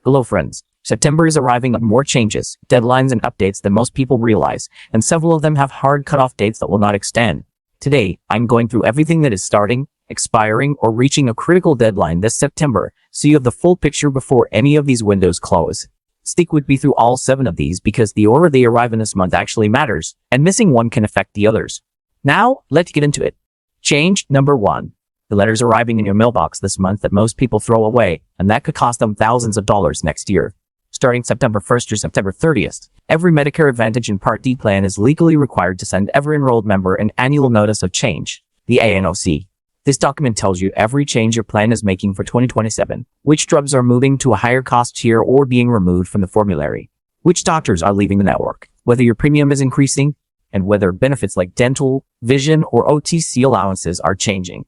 Hello friends. September is arriving with more changes, deadlines, and updates than most people realize, and several of them have hard cutoff dates that will not extend. Today, I'm going through everything that is starting, expiring, or reaching a critical deadline this September, so you have the full picture before any of these windows close. Stick with me through all 7 of these because the order they arrive in this month actually matters, and missing one can affect the others. Now, let's get into it. Change number 1. The letters arriving in your mailbox this month that most people throw away, and that could cost them thousands of dollars next year. Starting September 1st through September 30th, every Medicare Advantage and Part D plan is legally required to send every enrolled member an annual notice of change, the ANOC. This document tells you every change your plan is making for 2027, which drugs are moving to a higher cost tier or being removed from the formulary, which doctors are leaving the network, whether your premium is increasing, and whether benefits like dental, vision, or OTC allowances are changing.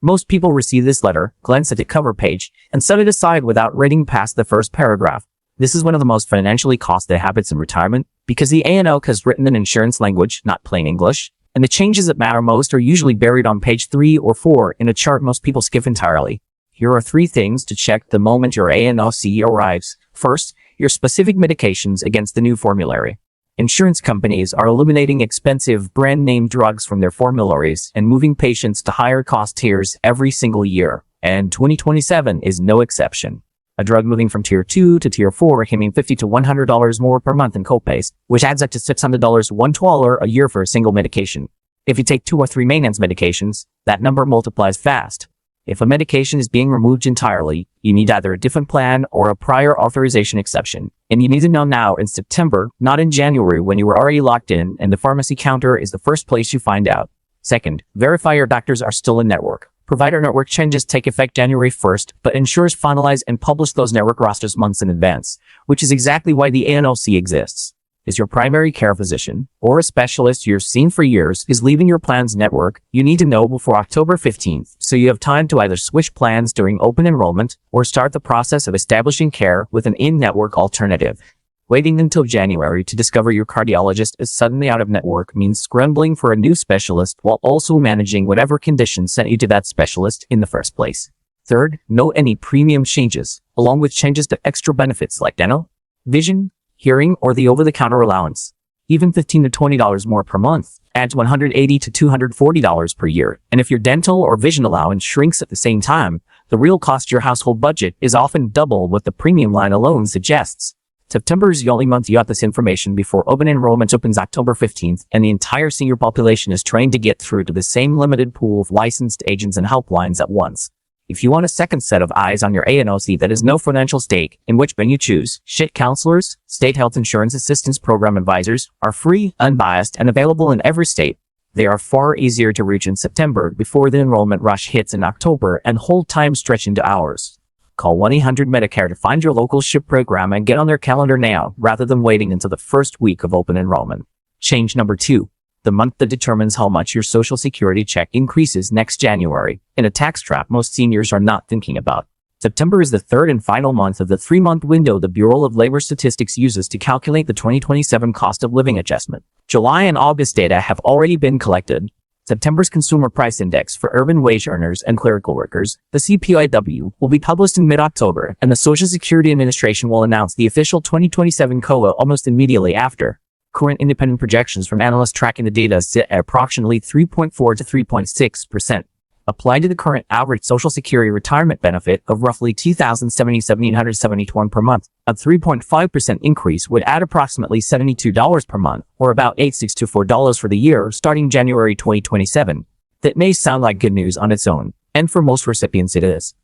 Most people receive this letter, glance at the cover page, and set it aside without reading past the first paragraph. This is one of the most financially costly habits in retirement because the ANOC has written in insurance language, not plain English, and the changes that matter most are usually buried on page 3 or 4 in a chart most people skip entirely. Here are 3 things to check the moment your ANOC arrives. First, your specific medications against the new formulary. Insurance companies are eliminating expensive brand-name drugs from their formularies and moving patients to higher cost tiers every single year, and 2027 is no exception. A drug moving from Tier 2 to Tier 4 can mean $50 to $100 more per month in copays, which adds up to $600 $112 a year for a single medication. If you take 2 or 3 maintenance medications, that number multiplies fast. If a medication is being removed entirely, you need either a different plan or a prior authorization exception. And you need to know now in September, not in January when you were already locked in and the pharmacy counter is the first place you find out. Second, verify your doctors are still in network. Provider network changes take effect January 1st, but insurers finalize and publish those network rosters months in advance, which is exactly why the ANOC exists. Is your primary care physician or a specialist you've seen for years is leaving your plan's network, you need to know before October 15th, so you have time to either switch plans during open enrollment or start the process of establishing care with an in-network alternative. Waiting until January to discover your cardiologist is suddenly out of network means scrambling for a new specialist while also managing whatever condition sent you to that specialist in the first place. Third, note any premium changes, along with changes to extra benefits like dental, vision, hearing, or the over-the-counter allowance. Even $15 to $20 more per month adds $180 to $240 per year. And if your dental or vision allowance shrinks at the same time, the real cost to your household budget is often double what the premium line alone suggests. September is the only month you got this information before open enrollment opens October 15th, and the entire senior population is trained to get through to the same limited pool of licensed agents and helplines at once. If you want a second set of eyes on your ANOC that is no financial stake in which one you choose, SHIT counselors, State Health Insurance Assistance Program advisors, are free, unbiased, and available in every state. They are far easier to reach in September before the enrollment rush hits in October and hold time stretch into hours. Call 1-800-MEDICARE to find your local SHIP program and get on their calendar now rather than waiting until the first week of open enrollment. Change number 2. The month that determines how much your Social Security check increases next January, in a tax trap most seniors are not thinking about. September is the 3rd and final month of the 3-month window the Bureau of Labor Statistics uses to calculate the 2027 cost of living adjustment. July and August data have already been collected. September's Consumer Price Index for urban wage earners and clerical workers, the CPIW, will be published in mid-October, and the Social Security Administration will announce the official 2027 COLA almost immediately after. Current independent projections from analysts tracking the data sit at approximately 3.4 to 3.6%. Applied to the current average Social Security retirement benefit of roughly $2,077,871 per month, a 3.5% increase would add approximately $72 per month, or about $8,624 for the year starting January 2027. That may sound like good news on its own, and for most recipients it is.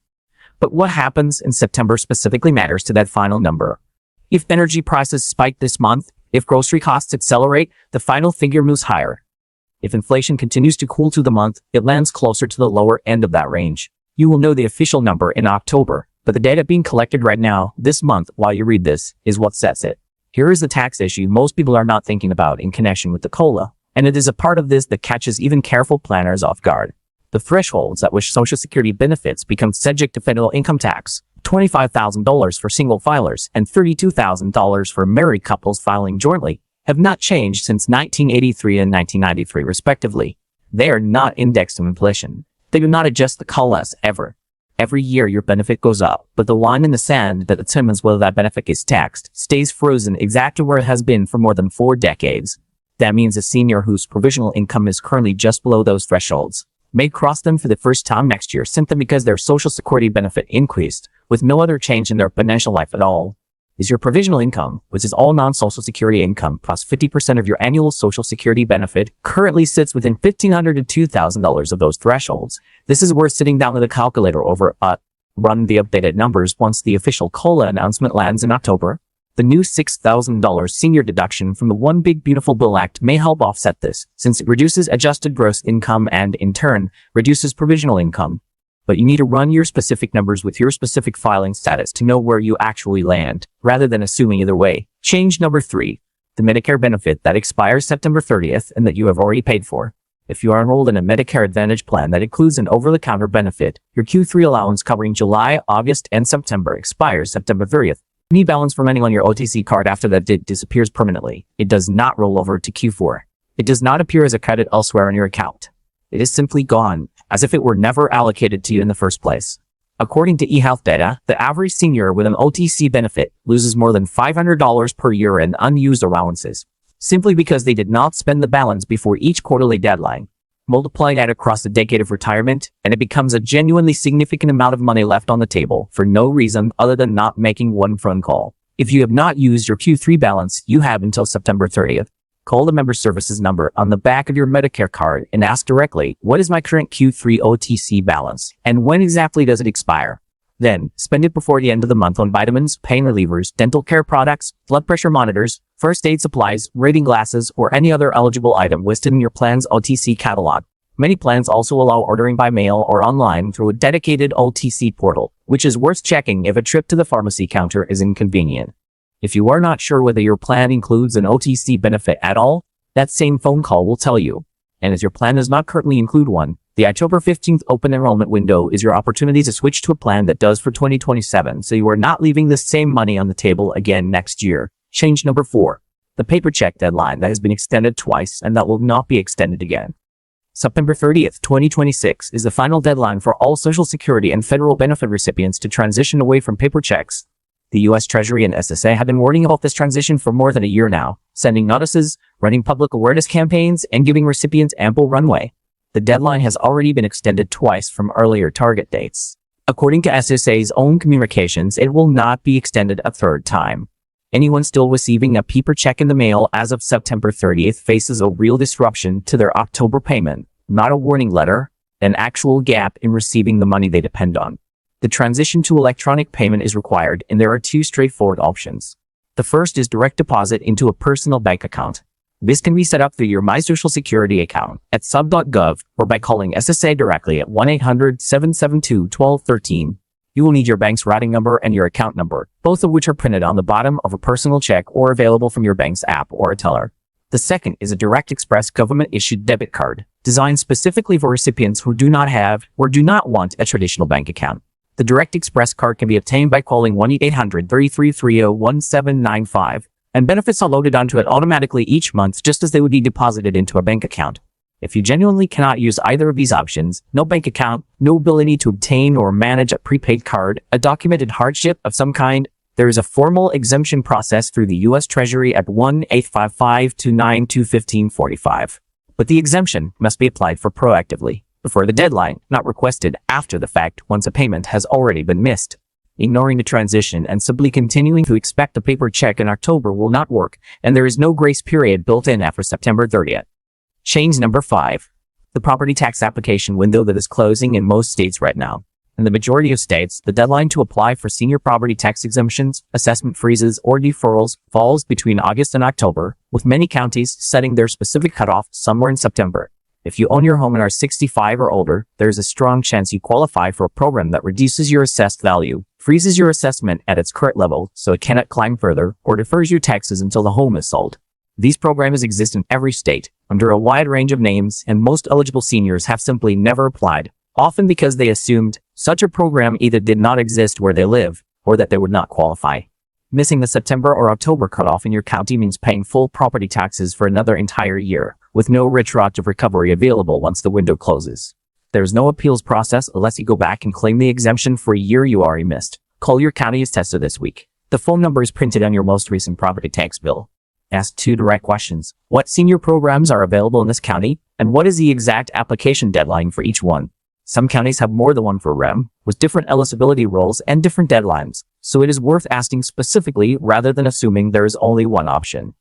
But what happens in September specifically matters to that final number. If energy prices spike this month, if grocery costs accelerate, the final figure moves higher. If inflation continues to cool through the month, it lands closer to the lower end of that range. You will know the official number in October, but the data being collected right now, this month, while you read this, is what sets it. Here is the tax issue most people are not thinking about in connection with the COLA, and it is a part of this that catches even careful planners off guard. The thresholds at which Social Security benefits become subject to federal income tax, $25,000 for single filers and $32,000 for married couples filing jointly, have not changed since 1983 and 1993 respectively. They are not indexed to inflation. They do not adjust the COLAs ever. Every year your benefit goes up, but the line in the sand that determines whether that benefit is taxed stays frozen exactly where it has been for more than 4 decades. That means a senior whose provisional income is currently just below those thresholds may cross them for the first time next year simply because their Social Security benefit increased, with no other change in their financial life at all. Is your provisional income, which is all non-Social Security income plus 50% of your annual Social Security benefit, currently sits within $1,500 to $2,000 of those thresholds. This is worth sitting down with a calculator over, run the updated numbers once the official COLA announcement lands in October. The new $6,000 senior deduction from the One Big Beautiful Bill Act may help offset this, since it reduces adjusted gross income and, in turn, reduces provisional income. But you need to run your specific numbers with your specific filing status to know where you actually land, rather than assuming either way. Change number 3. The Medicare benefit that expires September 30th and that you have already paid for. If you are enrolled in a Medicare Advantage plan that includes an over-the-counter benefit, your Q3 allowance covering July, August, and September expires September 30th. Any balance remaining on your OTC card after that date disappears permanently. It does not roll over to Q4. It does not appear as a credit elsewhere on your account. It is simply gone, as if it were never allocated to you in the first place. According to eHealth data, the average senior with an OTC benefit loses more than $500 per year in unused allowances, simply because they did not spend the balance before each quarterly deadline. Multiply that across a decade of retirement, and it becomes a genuinely significant amount of money left on the table for no reason other than not making one phone call. If you have not used your Q3 balance, you have until September 30th. Call the member services number on the back of your Medicare card and ask directly, what is my current Q3 OTC balance, and when exactly does it expire? Then, spend it before the end of the month on vitamins, pain relievers, dental care products, blood pressure monitors, first aid supplies, reading glasses, or any other eligible item listed in your plan's OTC catalog. Many plans also allow ordering by mail or online through a dedicated OTC portal, which is worth checking if a trip to the pharmacy counter is inconvenient. If you are not sure whether your plan includes an OTC benefit at all, that same phone call will tell you. And as your plan does not currently include one, the October 15th open enrollment window is your opportunity to switch to a plan that does for 2027, so you are not leaving the same money on the table again next year. Change number 4. The paper check deadline that has been extended twice and that will not be extended again. September 30th, 2026 is the final deadline for all Social Security and federal benefit recipients to transition away from paper checks. The U.S. Treasury and SSA have been warning about this transition for more than a year now, sending notices, running public awareness campaigns, and giving recipients ample runway. The deadline has already been extended twice from earlier target dates. According to SSA's own communications, it will not be extended a third time. Anyone still receiving a paper check in the mail as of September 30th faces a real disruption to their October payment, not a warning letter, an actual gap in receiving the money they depend on. The transition to electronic payment is required, and there are 2 straightforward options. The first is direct deposit into a personal bank account. This can be set up through your My Social Security account at sub.gov or by calling SSA directly at 1-800-772-1213. You will need your bank's routing number and your account number, both of which are printed on the bottom of a personal check or available from your bank's app or a teller. The second is a Direct Express government-issued debit card, designed specifically for recipients who do not have or do not want a traditional bank account. The Direct Express card can be obtained by calling 1-800-3330-1795, and benefits are loaded onto it automatically each month just as they would be deposited into a bank account. If you genuinely cannot use either of these options, no bank account, no ability to obtain or manage a prepaid card, a documented hardship of some kind, there is a formal exemption process through the U.S. Treasury at 1-855-292-1545. But the exemption must be applied for proactively, before the deadline, not requested after the fact once a payment has already been missed. Ignoring the transition and simply continuing to expect a paper check in October will not work, and there is no grace period built in after September 30th. Change number 5. The property tax application window that is closing in most states right now. In the majority of states, the deadline to apply for senior property tax exemptions, assessment freezes, or deferrals falls between August and October, with many counties setting their specific cutoff somewhere in September. If you own your home and are 65 or older, there is a strong chance you qualify for a program that reduces your assessed value, freezes your assessment at its current level so it cannot climb further, or defers your taxes until the home is sold. These programs exist in every state, under a wide range of names, and most eligible seniors have simply never applied, often because they assumed such a program either did not exist where they live, or that they would not qualify. Missing the September or October cutoff in your county means paying full property taxes for another entire year, with no retroactive recovery available once the window closes. There's no appeals process unless you go back and claim the exemption for a year you already missed. Call your county's tester this week. The phone number is printed on your most recent property tax bill. Ask 2 direct questions. What senior programs are available in this county? And what is the exact application deadline for each one? Some counties have more than one for REM, with different eligibility rules and different deadlines, so it is worth asking specifically rather than assuming there is only one option.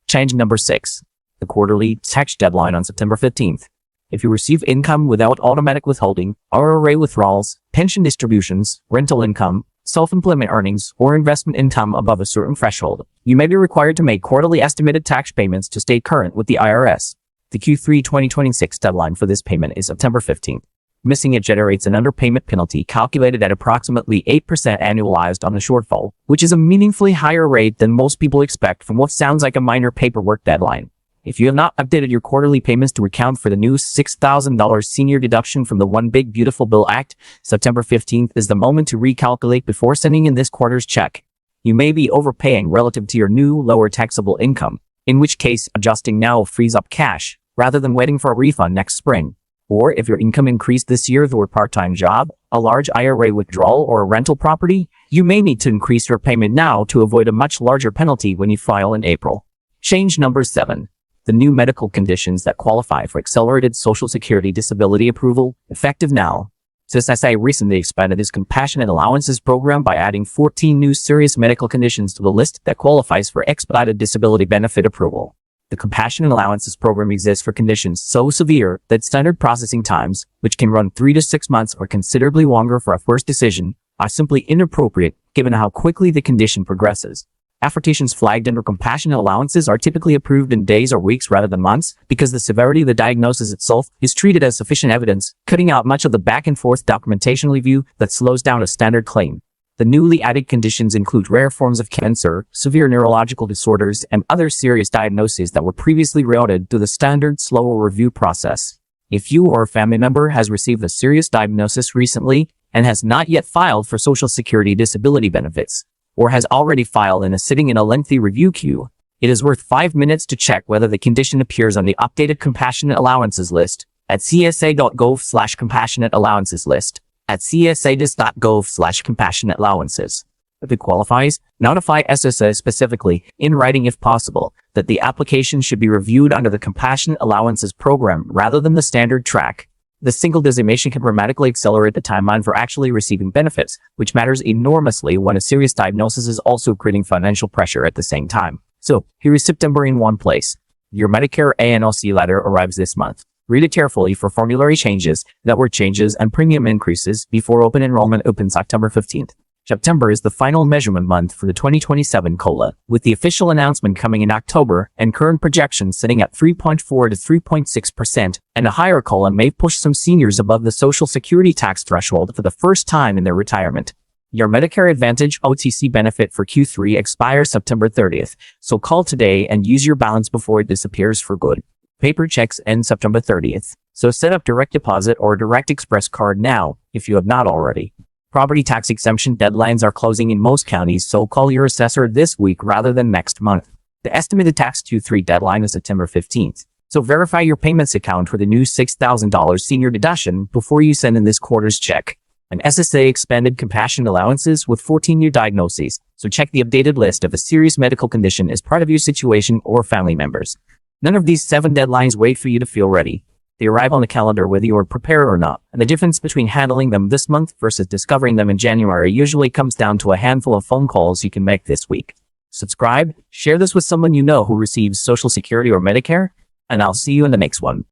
Change number 6. The quarterly tax deadline on September 15th. If you receive income without automatic withholding, RRA withdrawals, pension distributions, rental income, self-employment earnings, or investment income above a certain threshold, you may be required to make quarterly estimated tax payments to stay current with the IRS. The Q3 2026 deadline for this payment is September 15th. Missing it generates an underpayment penalty calculated at approximately 8% annualized on the shortfall, which is a meaningfully higher rate than most people expect from what sounds like a minor paperwork deadline. If you have not updated your quarterly payments to account for the new $6,000 senior deduction from the One Big Beautiful Bill Act, September 15th is the moment to recalculate before sending in this quarter's check. You may be overpaying relative to your new, lower taxable income, in which case adjusting now frees up cash, rather than waiting for a refund next spring. Or if your income increased this year through a part-time job, a large IRA withdrawal, or a rental property, you may need to increase your payment now to avoid a much larger penalty when you file in April. Change number 7. The new medical conditions that qualify for accelerated Social Security disability approval, effective now. SSA recently expanded its compassionate allowances program by adding 14 new serious medical conditions to the list that qualifies for expedited disability benefit approval. The compassionate allowances program exists for conditions so severe that standard processing times, which can run 3 to 6 months or considerably longer for a first decision, are simply inappropriate given how quickly the condition progresses. Applications flagged under compassionate allowances are typically approved in days or weeks rather than months because the severity of the diagnosis itself is treated as sufficient evidence, cutting out much of the back-and-forth documentation review that slows down a standard claim. The newly added conditions include rare forms of cancer, severe neurological disorders, and other serious diagnoses that were previously routed through the standard slower review process. If you or a family member has received a serious diagnosis recently and has not yet filed for Social Security disability benefits, or has already filed and is sitting in a lengthy review queue, it is worth 5 minutes to check whether the condition appears on the updated compassionate allowances list at csa.gov/compassionate allowances list at csadis.gov/compassionate allowances. If it qualifies, notify SSA specifically, in writing if possible, that the application should be reviewed under the compassionate allowances program rather than the standard track. The single designation can dramatically accelerate the timeline for actually receiving benefits, which matters enormously when a serious diagnosis is also creating financial pressure at the same time. So, here is September in one place. Your Medicare ANOC letter arrives this month. Read it carefully for formulary changes, network changes, and premium increases before open enrollment opens October 15th. September is the final measurement month for the 2027 COLA, with the official announcement coming in October and current projections sitting at 3.4 to 3.6%, and a higher COLA may push some seniors above the Social Security tax threshold for the first time in their retirement. Your Medicare Advantage OTC benefit for Q3 expires September 30th, so call today and use your balance before it disappears for good. Paper checks end September 30th, so set up direct deposit or direct express card now if you have not already. Property tax exemption deadlines are closing in most counties, so call your assessor this week rather than next month. The estimated tax Q3 deadline is September 15th, so verify your payments account for the new $6,000 senior deduction before you send in this quarter's check. An SSA expanded compassionate allowances with 14 new diagnoses, so check the updated list if a serious medical condition is part of your situation or family members. None of these 7 deadlines wait for you to feel ready. They arrive on the calendar whether you are prepared or not, and the difference between handling them this month versus discovering them in January usually comes down to a handful of phone calls you can make this week. Subscribe, share this with someone you know who receives Social Security or Medicare, and I'll see you in the next one.